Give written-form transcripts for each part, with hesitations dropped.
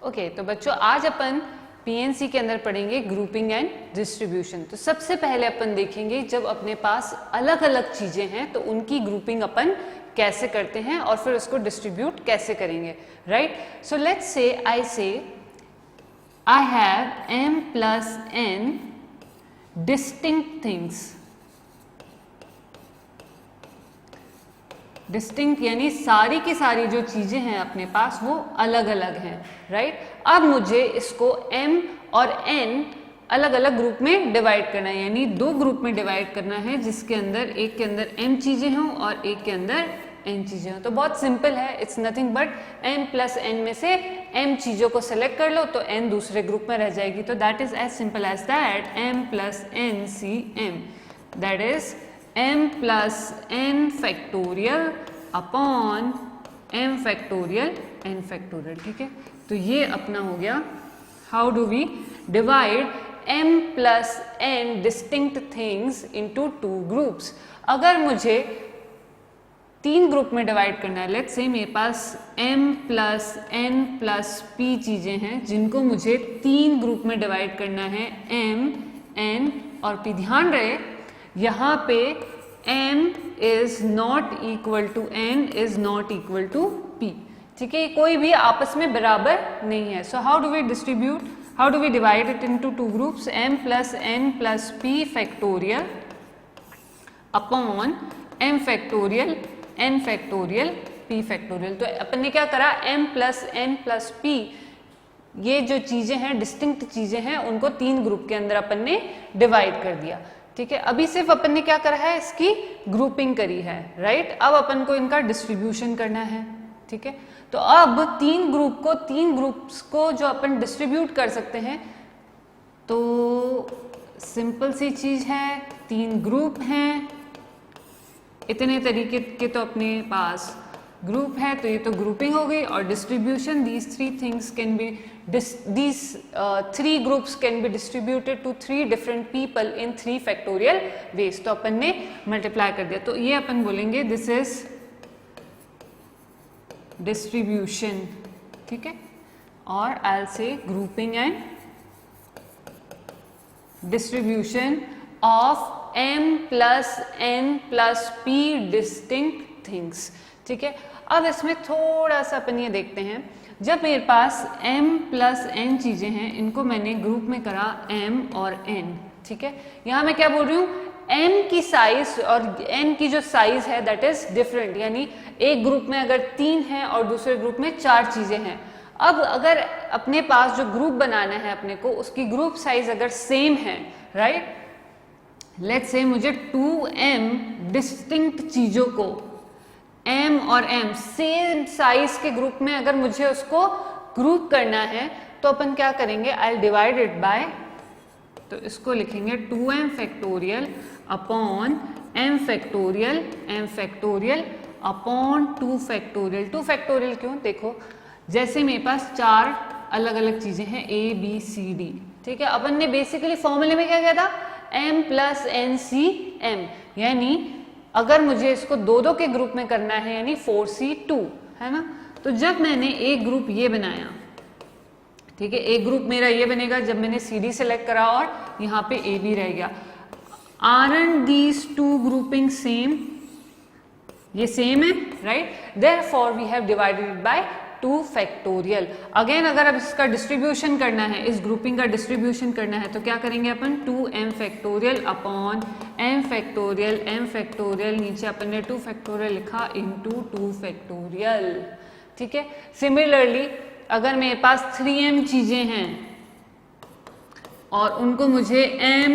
Okay, तो बच्चों आज अपन पीएनसी के अंदर पढ़ेंगे ग्रुपिंग एंड डिस्ट्रीब्यूशन। तो सबसे पहले अपन देखेंगे जब अपने पास अलग अलग चीजें हैं तो उनकी ग्रुपिंग अपन कैसे करते हैं और फिर उसको डिस्ट्रीब्यूट कैसे करेंगे, right. So let's say I have m plus n distinct things. Distinct यानी सारी की सारी जो चीजें हैं अपने पास वो अलग अलग हैं, राइट। अब मुझे इसको m और n अलग अलग ग्रुप में डिवाइड करना है, यानी दो ग्रुप में डिवाइड करना है जिसके अंदर एक के अंदर m चीजें हों और एक के अंदर n चीजें हों। तो बहुत सिंपल है, it's nothing but m plus n में से m चीजों को सेलेक्ट कर लो तो n दूसरे ग्रुप में रह जाएगी। तो that is as simple as that m plus n c m, that is m plus n factorial upon m factorial n factorial, ठीक है। तो ये अपना हो गया how do we divide m plus n distinct things into two groups. अगर मुझे तीन ग्रुप में डिवाइड करना है, लेट्स से मेरे पास m plus n plus p चीजें हैं जिनको मुझे तीन ग्रुप में डिवाइड करना है, m n और p। ध्यान रहे यहाँ पे m is not equal to n is not equal to p, ठीक है। कोई भी आपस में बराबर नहीं है। So how do we distribute, how do we divide it into two groups, m plus n plus p factorial upon m factorial n factorial p factorial. तो अपन ने क्या करा, m plus n plus p ये जो चीजें हैं distinct चीजें हैं उनको तीन ग्रुप के अंदर अपन ने डिवाइड कर दिया, ठीक है। अभी सिर्फ अपन ने क्या करा है, इसकी ग्रुपिंग करी है, राइट। अब अपन को इनका डिस्ट्रीब्यूशन करना है, ठीक है। तो अब तीन ग्रुप्स को जो अपन डिस्ट्रीब्यूट कर सकते हैं, तो सिंपल सी चीज है, तीन ग्रुप हैं, इतने तरीके के तो अपने पास ग्रुप है, तो ये तो ग्रुपिंग हो गई। और distribution, these three things can be these three groups can be distributed to three different people in 3 factorial ways। तो अपन ने मल्टीप्लाई कर दिया, तो ये अपन बोलेंगे दिस इज डिस्ट्रीब्यूशन, ठीक है। और I will say grouping and distribution of m plus n plus p distinct things, ठीक है। अब इसमें थोड़ा सा अपन ये देखते हैं, जब मेरे पास m प्लस n चीजें हैं इनको मैंने ग्रुप में करा m और n, ठीक है। यहाँ मैं क्या बोल रही हूँ, m की साइज और n की जो साइज है दैट इज डिफरेंट, यानी एक ग्रुप में अगर 3 है और दूसरे ग्रुप में 4 चीजें हैं। अब अगर अपने पास जो ग्रुप बनाना है अपने को, उसकी ग्रुप साइज अगर सेम है, राइट, लेट्स से मुझे 2m डिस्टिंक्ट चीजों को m और m सेम साइज के ग्रुप में अगर मुझे उसको ग्रुप करना है तो अपन क्या करेंगे, आई डिवाइड इट बाय, तो इसको लिखेंगे 2m factorial upon m factorial upon 2 factorial. 2 factorial क्यों, देखो जैसे मेरे पास 4 अलग अलग चीजें हैं a b c d, ठीक है। अपन ने बेसिकली फॉर्मूले में क्या किया था, m plus n c m, यानी अगर मुझे इसको दो के ग्रुप में करना है यानी 4c2, है ना। तो जब मैंने एक ग्रुप ये बनाया, ठीक है, एक ग्रुप मेरा ये बनेगा जब मैंने CD सेलेक्ट करा और यहाँ पे AB रह गया। Aren't these two grouping same, ये सेम है, right, therefore we have divided it by 2 factorial. Again अगर अब इसका डिस्ट्रीब्यूशन करना है, इस ग्रुपिंग का डिस्ट्रीब्यूशन करना है तो क्या करेंगे अपन, 2m factorial upon m factorial, नीचे अपन ने 2 फैक्टोरियल लिखा इनटू 2 फैक्टोरियल, ठीक है। सिमिलरली अगर मेरे पास 3m चीजें हैं और उनको मुझे m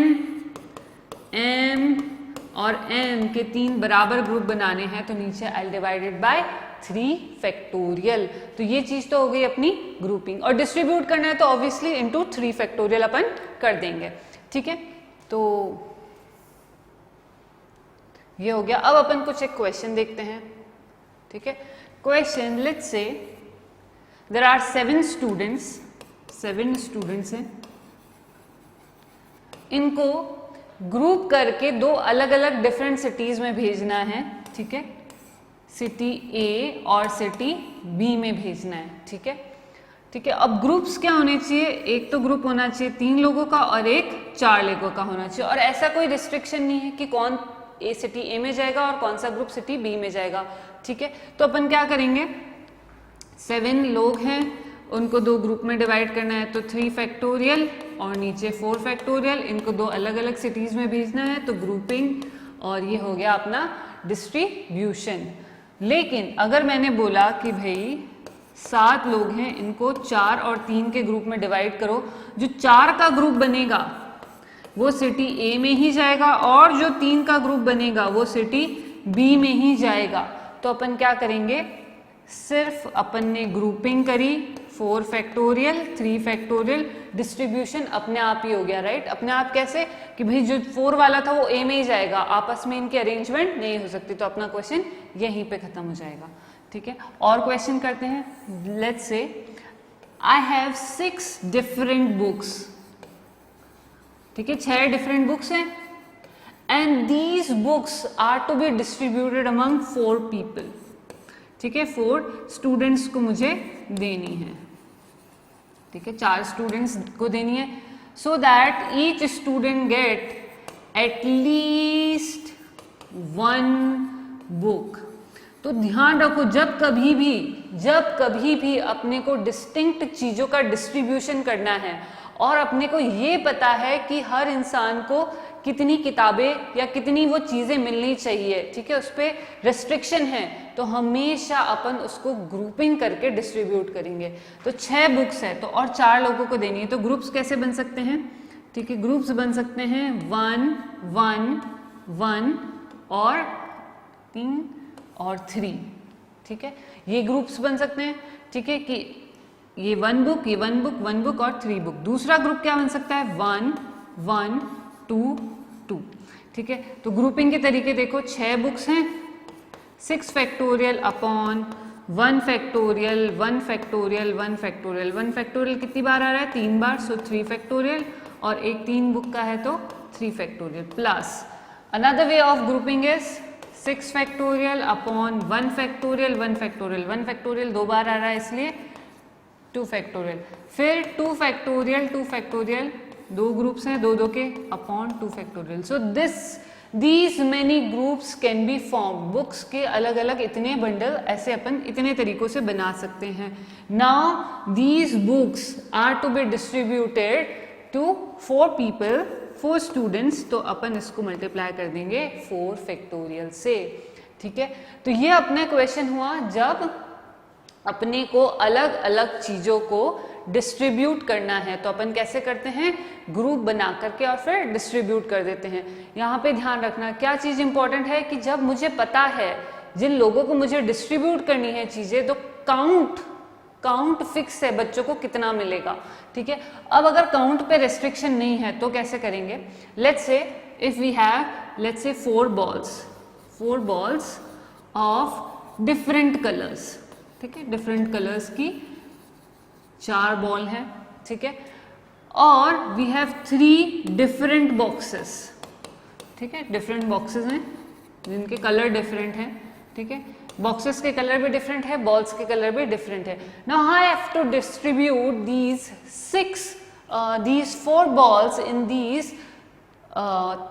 और n के 3 बराबर ग्रुप बनाने हैं तो नीचे आई डिवाइडेड बाय 3 फैक्टोरियल। तो ये चीज तो हो गई अपनी ग्रुपिंग, और डिस्ट्रीब्यूट करना है तो ऑब्वियसली इनटू 3 फैक्टोरियल अपन कर देंगे, ठीक है। तो ये हो गया। अब अपन कुछ एक क्वेश्चन देखते हैं, ठीक है। Question, let's say there are 7 students हैं, इनको ग्रुप करके 2 अलग अलग डिफरेंट सिटीज में भेजना है, ठीक है। सिटी A और सिटी B में भेजना है, ठीक है। ठीक है। अब ग्रुप्स क्या होने चाहिए, एक तो ग्रुप होना चाहिए 3 लोगों का और एक 4 लोगों का होना चाहिए, और ऐसा कोई रिस्ट्रिक्शन नहीं है कि कौन सिटी ए में जाएगा और कौन सा ग्रुप सिटी बी में जाएगा। ठीक है, तो अपन क्या करेंगे, 7 लोग हैं, उनको 2 ग्रुप में डिवाइड करना है, तो 3 फैक्टोरियल और नीचे 4 फैक्टोरियल, इनको 2 अलग अलग सिटीज में भेजना है, तो ग्रुपिंग, और ये हो गया अपना डिस्ट्रीब्यूशन। लेकिन अगर मैंने बोला कि भाई 7 लोग हैं, इनको 4 और 3 के ग्रुप में डिवाइड करो, जो 4 का ग्रुप बनेगा वो सिटी ए में ही जाएगा और जो 3 का ग्रुप बनेगा वो सिटी बी में ही जाएगा, तो अपन क्या करेंगे, सिर्फ अपन ने ग्रुपिंग करी, 4 फैक्टोरियल 3 फैक्टोरियल, डिस्ट्रीब्यूशन अपने आप ही हो गया, राइट। अपने आप कैसे कि भाई जो 4 वाला था वो ए में ही जाएगा, आपस में इनकी अरेंजमेंट नहीं हो सकती, तो अपना क्वेश्चन यहीं पे खत्म हो जाएगा। ठीक है, और क्वेश्चन करते हैं। Let's say I have 6 different books, ठीक है, 6 डिफरेंट बुक्स हैं, and these books are to be distributed among 4 people. ठीक है, 4 स्टूडेंट्स को मुझे देनी है, ठीक है, 4 स्टूडेंट्स को देनी है, so that each student gate at least 1 book. तो ध्यान रखो, जब कभी भी अपने को डिस्टिंक्ट चीजों का डिस्ट्रीब्यूशन करना है और अपने को ये पता है कि हर इंसान को कितनी किताबें या कितनी वो चीजें मिलनी चाहिए, ठीक है, उस पर रेस्ट्रिक्शन है, तो हमेशा अपन उसको ग्रुपिंग करके डिस्ट्रीब्यूट करेंगे। तो 6 बुक्स है तो और 4 लोगों को देनी है, तो ग्रुप्स कैसे बन सकते हैं, ठीक है, ग्रुप्स बन सकते हैं 1 1 1 और 3 और 3, ठीक है, ये ग्रुप्स बन सकते हैं। ठीक है, कि ये 1 बुक, ये 1 बुक, 1 बुक और 3 बुक। दूसरा ग्रुप क्या बन सकता है, 1 1 2 2, ठीक है। तो ग्रुपिंग के तरीके देखो, 6 बुक्स हैं, 6 factorial upon 1 factorial 1 factorial 1 factorial 1 factorial कितनी बार आ रहा है, 3 बार, सो 3 फैक्टोरियल, और एक 3 बुक का है तो 3 factorial, plus another way of grouping is 6 factorial upon 1 factorial 1 factorial 1 factorial 2 बार आ रहा है इसलिए 2 फैक्टोरियल, फिर 2 फैक्टोरियल 2 फैक्टोरियल, 2 ग्रुप्स हैं 2 2 के, upon 2 factorial. So these many groups can be formed। Books के अलग अलग इतने बंडल ऐसे अपन इतने तरीकों से बना सकते हैं। Now these books are to be distributed to 4 people, 4 students, तो अपन इसको मल्टीप्लाई कर देंगे 4 फैक्टोरियल से। ठीक है, तो ये अपना क्वेश्चन हुआ जब अपने को अलग अलग चीजों को डिस्ट्रीब्यूट करना है, तो अपन कैसे करते हैं, ग्रुप बना करके और फिर डिस्ट्रीब्यूट कर देते हैं। यहाँ पे ध्यान रखना क्या चीज इंपॉर्टेंट है कि जब मुझे पता है जिन लोगों को मुझे डिस्ट्रीब्यूट करनी है चीजें, तो काउंट फिक्स है बच्चों को कितना मिलेगा। ठीक है, अब अगर काउंट पे रेस्ट्रिक्शन नहीं है तो कैसे करेंगे, let's say if we have let's say 4 balls of different colours, ठीक है, डिफरेंट कलर्स की 4 बॉल है, ठीक है, और वी हैव 3 डिफरेंट बॉक्सेस, ठीक है, डिफरेंट बॉक्सेस हैं जिनके कलर डिफरेंट हैं, ठीक है, बॉक्सेस के कलर भी डिफरेंट है, बॉल्स के कलर भी डिफरेंट है। Now I have to distribute these 4 balls in these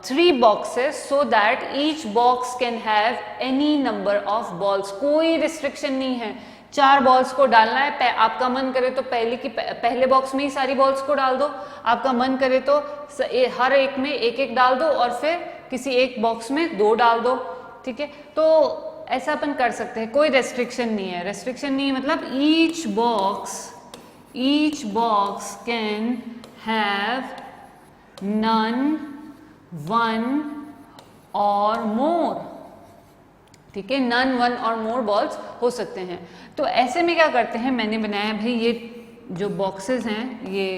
3 boxes so that each box can have any number of balls। कोई रिस्ट्रिक्शन नहीं है, 4 बॉल्स को डालना है, आपका मन करे तो पहले बॉक्स में ही सारी बॉल्स को डाल दो, आपका मन करे तो हर एक में एक एक डाल दो और फिर किसी एक बॉक्स में 2 डाल दो। ठीक है, तो ऐसा अपन कर सकते हैं, कोई रेस्ट्रिक्शन नहीं है। रेस्ट्रिक्शन नहीं है मतलब each box can have none 1 or मोर, ठीक है, नन 1 और मोर बॉल्स हो सकते हैं। तो ऐसे में क्या करते हैं, मैंने बनाया भाई ये जो बॉक्सेस हैं ये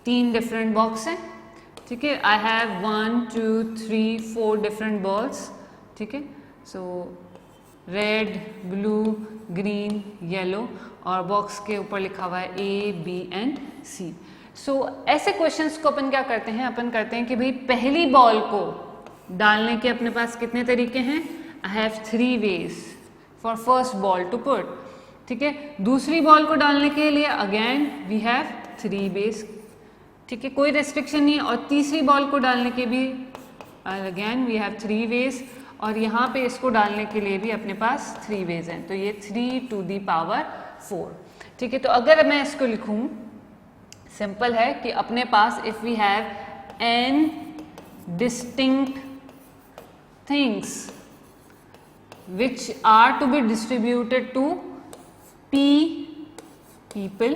3 डिफरेंट बॉक्स हैं, ठीक है, आई हैव 1 2 3 4 डिफरेंट बॉल्स, ठीक है, सो रेड ब्लू ग्रीन येलो, और बॉक्स के ऊपर लिखा हुआ है A B and C। सो ऐसे क्वेश्चंस को अपन क्या करते हैं, अपन करते हैं कि भाई पहली बॉल को डालने के अपने पास कितने तरीके हैं, I have 3 ways for first ball to put. ठीक है। दूसरी बॉल को डालने के लिए अगेन वी हैव 3 बेस, ठीक है, कोई रेस्ट्रिक्शन नहीं है। और तीसरी बॉल को डालने के भी अगेन वी हैव 3 वेज, और यहाँ पे इसको डालने के लिए भी अपने पास 3 वेज हैं, तो ये 3 to the power 4, ठीक है। तो अगर मैं इसको लिखूं, सिंपल है कि अपने पास if we have n distinct things which are to be distributed to p people,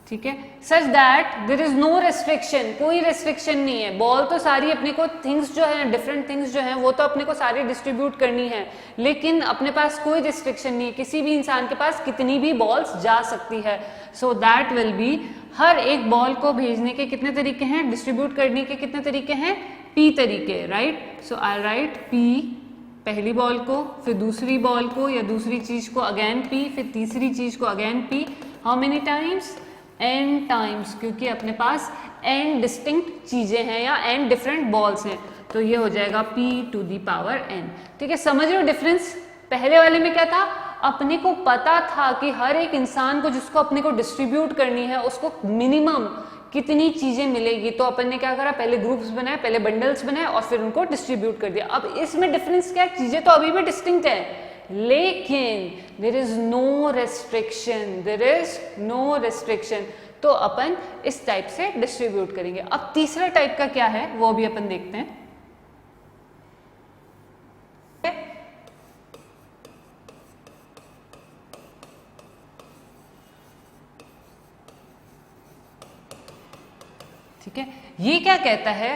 ठीक है, such that there is no restriction, कोई रेस्ट्रिक्शन नहीं है। बॉल तो सारी अपने को थिंग्स जो है, डिफरेंट थिंग्स जो है वो तो अपने को सारी डिस्ट्रीब्यूट करनी है, लेकिन अपने पास कोई रिस्ट्रिक्शन नहीं है, किसी भी इंसान के पास कितनी भी बॉल्स जा सकती है। सो दैट विल बी, हर एक बॉल को भेजने के कितने तरीके हैं, डिस्ट्रीब्यूट करने के कितने तरीके हैं, p तरीके, राइट। सो आई राइट p पहली बॉल को, फिर दूसरी बॉल को या दूसरी चीज को अगेन p, फिर तीसरी चीज को again p, how many times, n times, क्योंकि अपने पास n डिस्टिंक्ट चीजें हैं या n डिफरेंट बॉल्स हैं, तो ये हो जाएगा p to the power n, ठीक है। समझ रहे हो डिफरेंस? पहले वाले में क्या था, अपने को पता था कि हर एक इंसान को जिसको अपने को डिस्ट्रीब्यूट करनी है उसको मिनिमम कितनी चीजें मिलेगी, तो अपन ने क्या करा, पहले ग्रुप्स बनाए, पहले बंडल्स बनाए और फिर उनको डिस्ट्रीब्यूट कर दिया। अब इसमें डिफरेंस क्या है, चीजें तो अभी भी डिस्टिंक्ट है, लेकिन there is no restriction, there is no restriction, तो अपन इस टाइप से डिस्ट्रीब्यूट करेंगे। अब तीसरा टाइप का क्या है वो भी अपन देखते हैं। ठीक है, ये क्या कहता है,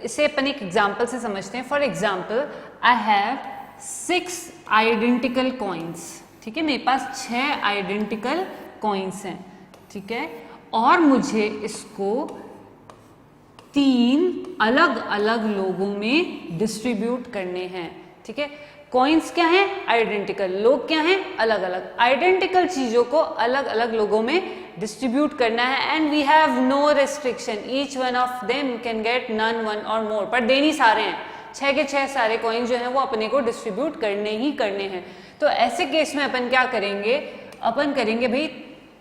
इसे अपन एक एग्जांपल से समझते हैं। For example I have 6 identical coins, ठीक है, मेरे पास 6 आइडेंटिकल कॉइन्स हैं, ठीक है, और मुझे इसको 3 अलग अलग लोगों में डिस्ट्रीब्यूट करने हैं, ठीक है। कॉइन्स क्या हैं, आइडेंटिकल, लोग क्या हैं, अलग अलग। आइडेंटिकल चीजों को अलग अलग लोगों में डिस्ट्रीब्यूट करना है, and we have no restriction, each one of them can get none, one or more, पर देनी सारे हैं, 6 के 6 सारे कॉइन जो हैं वो अपने को डिस्ट्रीब्यूट करने ही करने हैं। तो ऐसे केस में अपन क्या करेंगे, अपन करेंगे भाई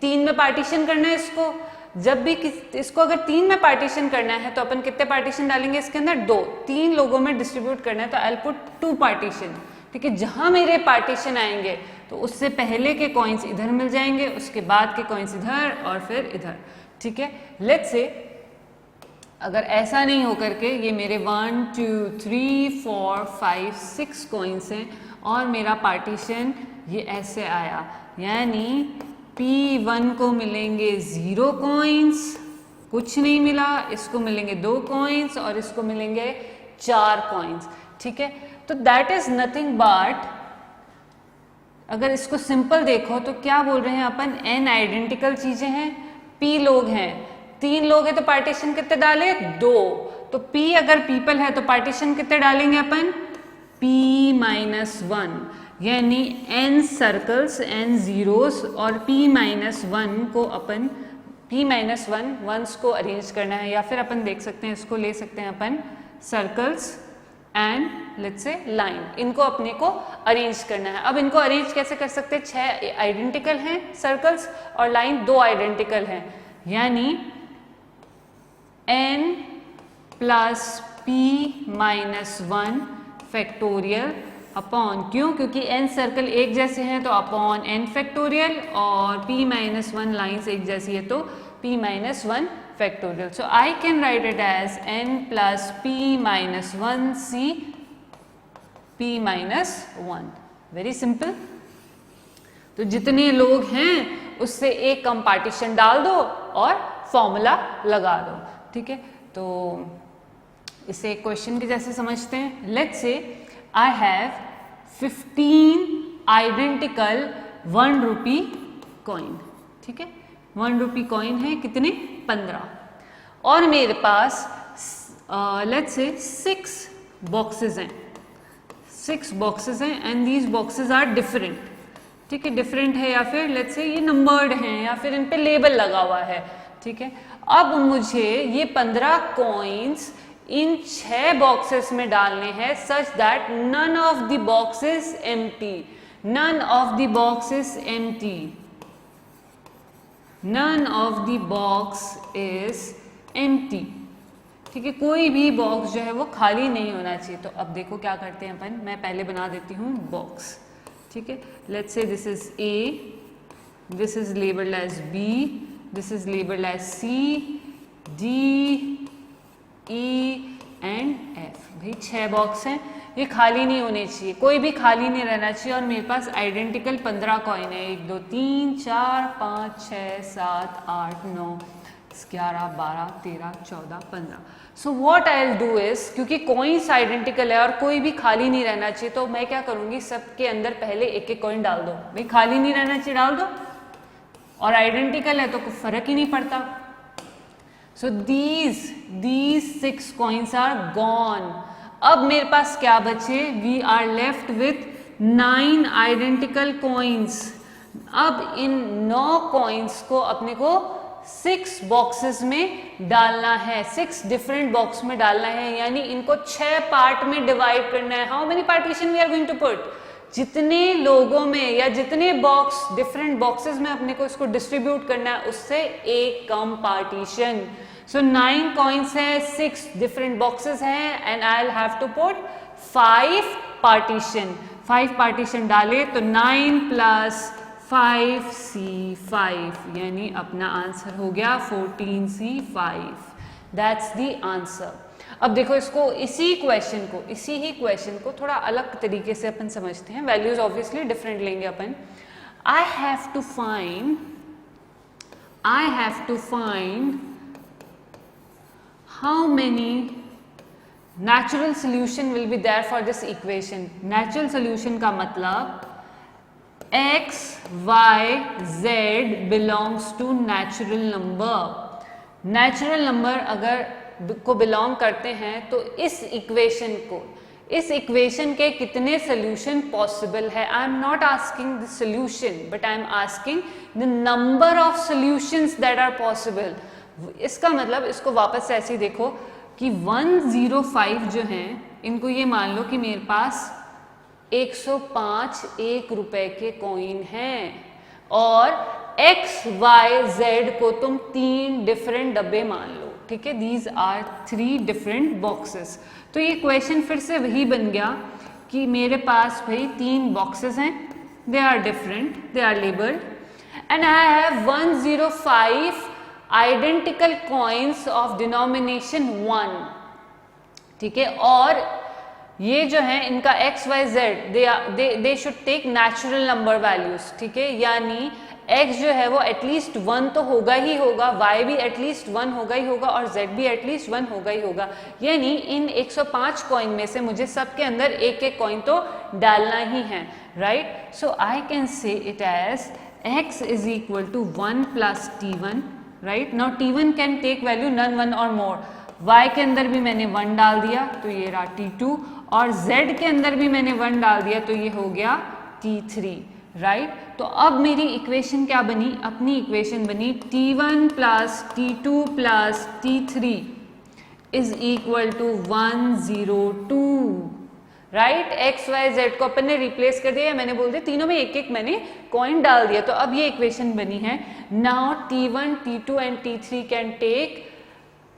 3 में पार्टीशन करना है इसको, जब भी इसको अगर 3 में पार्टीशन करना है तो अपन कितने पार्टीशन डालेंगे इसके अंदर, 2, 3 लोगों में डिस्ट्रीब्यूट करना है तो आई विल पुट 2 पार्टीशन, ठीक है। जहां मेरे पार्टीशन आएंगे तो उससे पहले के कॉइन्स इधर मिल जाएंगे, उसके बाद के कॉइन्स इधर और फिर इधर, ठीक है। लेट्स से अगर ऐसा नहीं होकर के ये मेरे 1 2 3 4 5 6 कॉइन्स हैं और मेरा पार्टीशन ये ऐसे आया, यानी P1 को मिलेंगे 0 कॉइन्स, कुछ नहीं मिला, इसको मिलेंगे 2 कॉइन्स और इसको मिलेंगे 4 कॉइन्स, ठीक है। तो दैट इज नथिंग बट, अगर इसको सिंपल देखो तो क्या बोल रहे हैं अपन, n आइडेंटिकल चीजें हैं, p लोग हैं, 3 लोग हैं तो पार्टीशन कितने डाले, 2, तो p अगर पीपल है तो पार्टीशन कितने डालेंगे अपन, p-1, यानी n सर्कल्स, n जीरोस और p-1 को अपन p-1 वंस को अरेंज करना है, या फिर अपन देख सकते हैं इसको ले सकते हैं अपन circles and let's say line, इनको अपने को अरेंज करना है। अब इनको अरेंज कैसे कर सकते हैं, 6 आइडेंटिकल हैं सर्कल्स और लाइन 2 आइडेंटिकल हैं, यानी n plus p-1 factorial upon, क्यों, क्योंकि n सर्कल एक जैसे हैं तो अपॉन n फैक्टोरियल, और p-1 लाइन्स एक जैसी है तो p-1 factorial. So I can write it as n plus p-1 c p-1. Very simple. तो जितने लोग हैं उससे एक कम पार्टीशन डाल दो और फॉर्मूला लगा दो, ठीक है। तो इसे एक क्वेश्चन के जैसे समझते हैं। Let's say I have 15 identical 1 rupee coin, ठीक है, 1 रुपी कॉइन है कितने, 15, और मेरे पास लेट्स से 6 बॉक्सेस हैं, 6 बॉक्सेस हैं and these boxes are different, ठीक है, डिफरेंट है या फिर लेट्स से ये नंबर्ड हैं या फिर इन पे लेबल लगा हुआ है, ठीक है। अब मुझे ये 15 कॉइन्स इन 6 बॉक्सेस में डालने हैं such that none of the boxes empty, none of the box is empty, none of the box is empty, ठीक है, कोई भी बॉक्स जो है वो खाली नहीं होना चाहिए। तो अब देखो क्या करते हैं अपन, मैं पहले बना देती हूँ बॉक्स, ठीक है। Let's say this is A, this is labelled as B, this is labelled as C, D, E and F. भाई 6 बॉक्स हैं, ये खाली नहीं होने चाहिए, कोई भी खाली नहीं रहना चाहिए। और मेरे पास आइडेंटिकल 15 कॉइन है, 1 2 3 4 5 6 7 8 9 11 12 13 14 15। So what I will do is, क्योंकि कॉइन्स आइडेंटिकल है और कोई भी खाली नहीं रहना चाहिए, तो मैं क्या करूंगी, सबके अंदर पहले एक एक कॉइन डाल दो। भाई खाली नहीं रहना चाहिए, डाल दो, और आइडेंटिकल है तो कोई फर्क ही नहीं पड़ता। सो these 6 coins are gone। अब मेरे पास क्या बचे, we are left with 9 identical coins. अब इन 9 कॉइन्स को अपने को 6 बॉक्सेस में डालना है, 6 डिफरेंट बॉक्स में डालना है, यानी इनको 6 पार्ट में डिवाइड करना है। How many partition we are going to put, जितने लोगों में या जितने बॉक्स डिफरेंट बॉक्सेस में अपने को इसको डिस्ट्रीब्यूट करना है, उससे एक कम पार्टीशन। सो 9 कॉइन्स है, 6 डिफरेंट बॉक्सेस हैं, and I will have to put 5 partition. 5 partition डाले तो 9 + 5C5, यानी अपना आंसर हो गया 14C5। That's the answer. अब देखो इसको, इसी ही क्वेश्चन को थोड़ा अलग तरीके से अपन समझते हैं। वैल्यूज ऑब्वियसली डिफरेंट लेंगे अपन। I have to find how many natural solution will be there for this equation. Natural solution का मतलब x, y, z belongs to natural number. Natural number अगर को बिलोंग करते हैं तो इस इक्वेशन के कितने सोल्यूशन पॉसिबल है। I am not asking the solution, but I am asking the number of solutions that are possible. इसका मतलब इसको वापस से ऐसे ही देखो कि 105 जो हैं, इनको ये मान लो कि मेरे पास 105 1 रुपए के कॉइन हैं, और x, y, z को तुम 3 डिफरेंट डब्बे मान लो, ठीक है। These are 3 different boxes. तो ये क्वेश्चन फिर से वही बन गया कि मेरे पास भाई 3 बॉक्सेस हैं, they are different, they are labelled, and I have 105 identical coins of denomination 1, ठीक है। और ये जो है इनका x, y, z they should take natural number values, ठीक है। यानी x जो है वो एटलीस्ट 1 तो होगा ही होगा, y भी एटलीस्ट 1 होगा ही होगा, और z भी एटलीस्ट 1 होगा ही होगा। यानी इन 105 कॉइन में से मुझे सबके अंदर एक एक कॉइन तो डालना ही है, right. So I can say it as x is equal to 1 + t1, right. Now t1 can take value none, 1 or more. y के अंदर भी मैंने 1 डाल दिया तो ये रहा t2, और z के अंदर भी मैंने 1 डाल दिया तो ये हो गया t3, राइट। तो अब मेरी इक्वेशन क्या बनी, अपनी इक्वेशन बनी t1 + t2 + t3 is equal to 102, right. x, y, z को अपन ने रिप्लेस कर दिया, मैंने बोल दिया तीनों में एक एक मैंने कॉइन डाल दिया, तो अब ये इक्वेशन बनी है। Now t1, t2 and t3 can take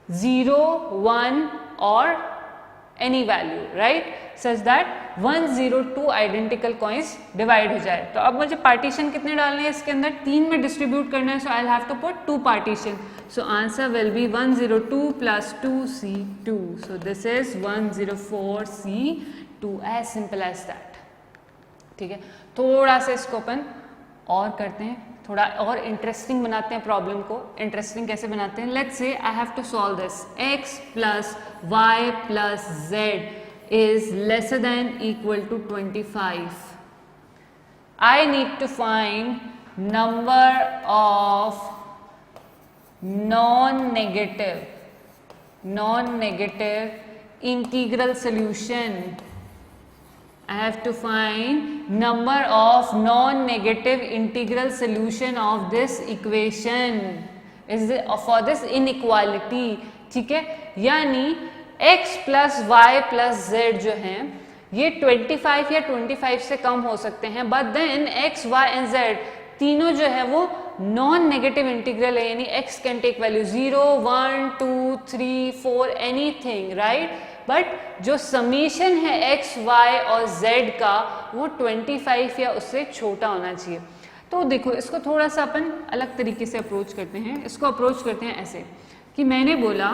0, 1 और any value, right, such that 102 identical coins divide हो जाए। तो अब मुझे पार्टीशन कितने डालने हैं इसके अंदर, 3 में डिस्ट्रीब्यूट करना है, so I have to put 2 partition. So answer will be 102 + 2c2, so this is 104c2, as simple as that, ठीक है। थोड़ा सा इसको अपन और करते हैं, थोड़ा और इंटरेस्टिंग बनाते हैं प्रॉब्लम को। इंटरेस्टिंग कैसे बनाते हैं, let's say I have to solve this. x + y + z is lesser than equal to 25. I need to find number of non-negative integral solution. I have to find number of non-negative integral solution of this equation is for this inequality, ठीक है। यानी x + y + z जो है ये 25 या 25 से कम हो सकते हैं, but then x, y and z तीनों जो है वो नॉन नेगेटिव इंटीग्रल है, यानी x can take value 0, 1, 2, 3, 4 anything, right. But जो समीशन है x, y और z का वो 25 या उससे छोटा होना चाहिए। तो देखो इसको थोड़ा सा अपन अलग तरीके से अप्रोच करते हैं। इसको अप्रोच करते हैं ऐसे कि मैंने बोला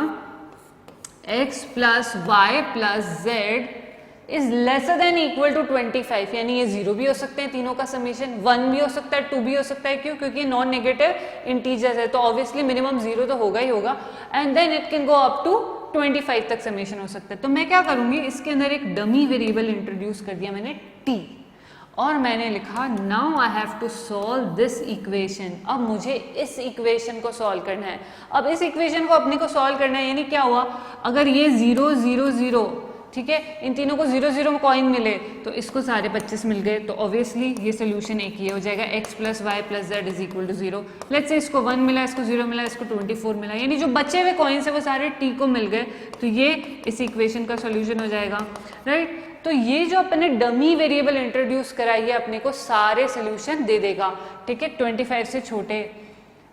x plus y plus z is lesser than equal to 25, यानी ये 0 भी हो सकते हैं तीनों का समीशन, 1 भी हो सकता है, 2 भी हो सकता है। क्यों? क्योंकि नॉन नेगेटिव इंटीजर्स है, तो ऑब्वियसली मिनिमम 0 तो होगा ही होगा, and then it can go up to 25 तक समीशन हो सकता है। तो मैं क्या करूंगी, इसके अंदर एक डमी वेरिएबल इंट्रोड्यूस कर दिया मैंने t, और मैंने लिखा now I have to solve this equation. अब मुझे इस इक्वेशन को सॉल्व करना है। अब इस इक्वेशन को अपने को सॉल्व करना है, यानी क्या हुआ, अगर ये 0, 0, 0, ठीक है, इन तीनों को 0, 0 कॉइन मिले तो इसको सारे 25 मिल गए, तो ऑब्वियसली ये सोल्यूशन एक ही हो जाएगा, x plus y plus z is equal to 0। Let's say इसको 1 मिला, इसको 0 मिला, इसको 24 मिला, यानी जो बचे हुए कॉइन्स है वो सारे t को मिल गए, तो ये इस इक्वेशन का सोल्यूशन हो जाएगा, राइट। तो ये जो अपने डमी वेरिएबल इंट्रोड्यूस करा है अपने को सारे सोल्यूशन दे देगा, ठीक है, 25 से छोटे।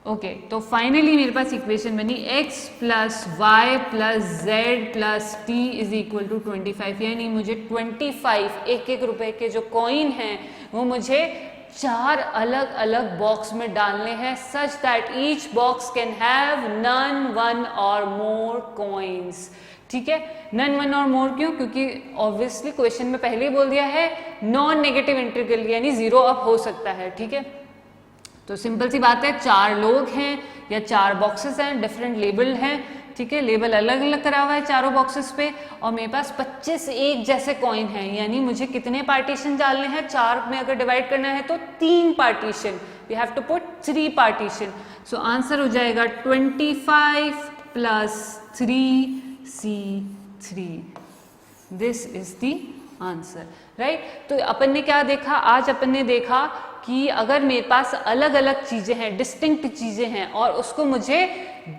ओके, तो फाइनली मेरे पास इक्वेशन बनी x plus y plus z plus t is equal to 25, यानी मुझे 25 एक रुपए के जो कॉइन हैं वो मुझे 4 अलग अलग बॉक्स में डालने हैं, such that each box can have none, 1 or more coins, ठीक है। नन, 1 और मोर क्यों? क्योंकि ऑब्वियसली क्वेश्चन में पहले ही बोल दिया है नॉन नेगेटिव इंटीग्रल, यानी 0 अप हो सकता है, ठीक है। तो सिंपल सी बात है, 4 लोग हैं या 4 बॉक्सेस हैं, डिफरेंट लेबल्ड हैं, ठीक है, लेबल अलग अलग करा हुआ है चारों बॉक्सेस पे, और मेरे पास 25 एक जैसे कॉइन हैं, यानी मुझे कितने पार्टीशन डालने हैं, 4 में अगर डिवाइड करना है तो 3 partition, we have to put 3 partition. So answer हो जाएगा 25 plus 3c3, this is the answer, right. तो अपन ने क्या देखा, आज अपन ने देखा कि अगर मेरे पास अलग अलग चीजें हैं, डिस्टिंक्ट चीजें हैं, और उसको मुझे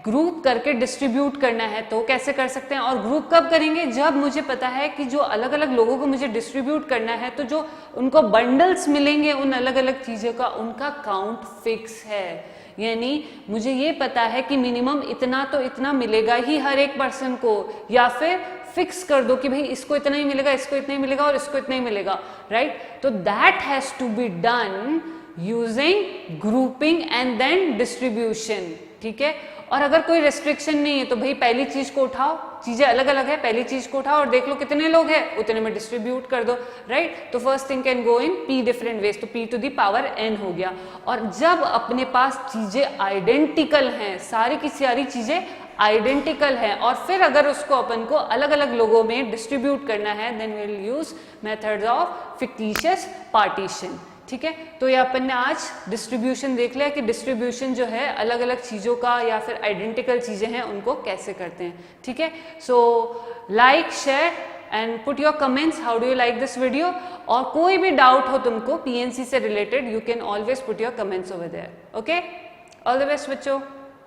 ग्रुप करके डिस्ट्रीब्यूट करना है, तो कैसे कर सकते हैं, और ग्रुप कब करेंगे, जब मुझे पता है कि जो अलग अलग लोगों को मुझे डिस्ट्रीब्यूट करना है, तो जो उनको बंडल्स मिलेंगे उन अलग अलग चीजों का, उनका काउंट फिक्स है, यानी मुझे ये पता है कि मिनिमम इतना तो इतना मिलेगा ही हर एक पर्सन को, या फिर फिक्स कर दो कि भाई इसको इतना ही मिलेगा, इसको इतना ही मिलेगा और इसको इतना ही मिलेगा, राइट। तो that has to be done using grouping and then distribution, ठीक है। और अगर कोई रेस्ट्रिक्शन नहीं है तो भाई पहली चीज को उठाओ, चीजें अलग अलग है, पहली चीज को उठाओ और देख लो कितने लोग हैं, उतने में डिस्ट्रीब्यूट कर दो, राइट। तो first thing can go in p different ways, तो p to the power n हो गया। और जब अपने पास चीजें आइडेंटिकल हैं, सारी की सारी चीजें आइडेंटिकल है, और फिर अगर उसको अपन को अलग अलग लोगों में डिस्ट्रीब्यूट करना है, then we will use methods of fictitious partition, ठीक है। तो ये अपन ने आज डिस्ट्रीब्यूशन देख लिया कि डिस्ट्रीब्यूशन जो है अलग अलग चीजों का या फिर आइडेंटिकल चीजें हैं उनको कैसे करते हैं, ठीक है। So like, share and put your comments, how do you like this video. और कोई भी डाउट हो तुमको पीएनसी से related, you can always put your comments over there, okay. All the best बच्चों।